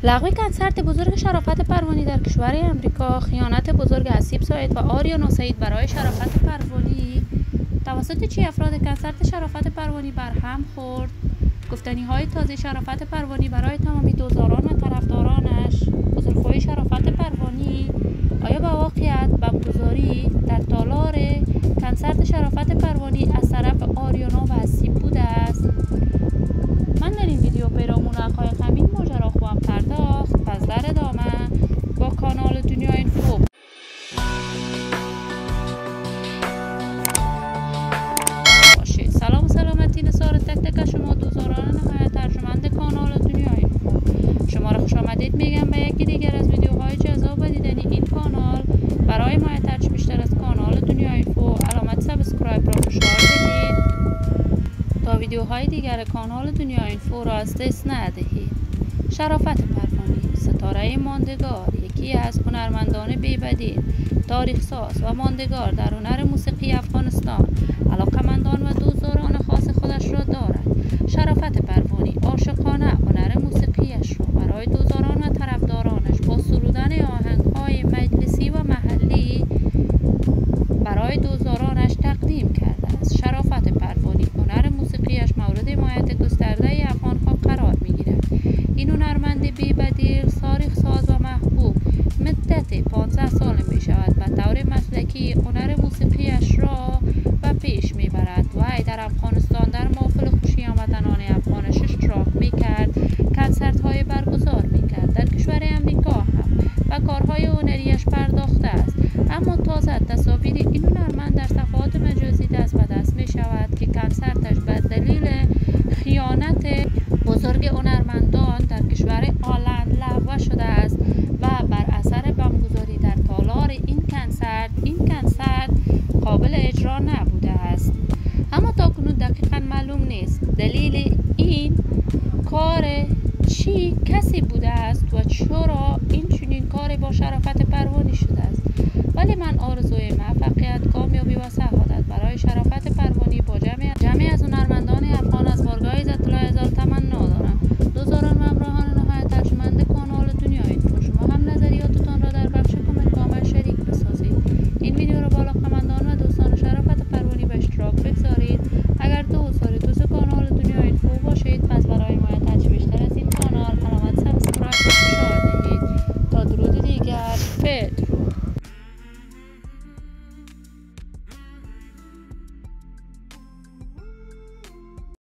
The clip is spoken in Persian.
لغو کنسرت بزرگ شرافت پروانی در کشور امریکا، خیانت بزرگ اسیب سعید و آریانا سعید برای شرافت پروانی توسط چی افراد کنسرت شرافت پروانی برهم خورد. گفتنی‌های تازه شرافت پروانی برای تمامی دوزاران و طرفدارانش. بزرگخوی شرافت پروانی آیا به واقعیت بمبگذاری در تالار کنسرت شرافت پروانی از طرف آریانا و اسیب بوده است؟ من در این ویدیو پیرامون حقایق همین ماجرا خواهم پرداخت. پس در ادامه با کانال دنیا اینفو باشید. سلام و سلامتی نثار تک تک شما دوزاران نهایت ترجمند کانال دنیا اینفو. شما را خوش آمدید میگم به یکی دیگر از ویدیوهای جذاب و دیدنی این کانال. برای حمایت بیشتر از کانال دنیا اینفو علامت سابسکرایب را فشار بدید تا ویدیوهای دیگر کانال دنیا اینفو را از دست ندهید. شرافت پروانی، ستاره ماندگار، یکی از هنرمندان بی‌بدیل، تاریخ ساز و ماندگار در هنر موسیقی افغانستان، علاقمندان و دوستداران خاص خودش را دارد. شرافت پروانی عاشقانه هنر موسیقیش را برای دوستداران و طرفدارانش با سرودن آهنگ‌های مجلسی و محلی برای دوستدارانش تقدیم کرده است. شرافت پروانی هنر موسیقیش مورد حمایت گسترده افغان‌ها قرار می‌گیرد. این هنرمند بی‌بدیل، تاریخ ساز و محبوب مدت 15 سال می‌شود به طور مسلکی هنر موسیقیش را به پیش می‌برد. وی در افغانستان در محفل خوشی آمدنان افغانش اشتراک می‌کرد، کنسرت‌های برگزار می‌کرد. در کشور امریکا هم به کارهای هنریش پرداخته است. اما تازه تصاویر این هنرمند در صفحات مجازی دست به دست می شود که کنسرتش به دلیل خیانت بزرگ هنرمندان در کشور آلند لغو شده است و بر اثر بمبگذاری در تالار این کنسرت قابل اجرا نبوده است. اما تاکنون دقیقا معلوم نیست دلیل این کار چی کسی بوده است و چرا این چنین کاری با شرافت پروانی شده است. ولی من آرزوی موفقیت، کامیابی و سعادت برای شرافت پروانی با جمعی از هنرمندان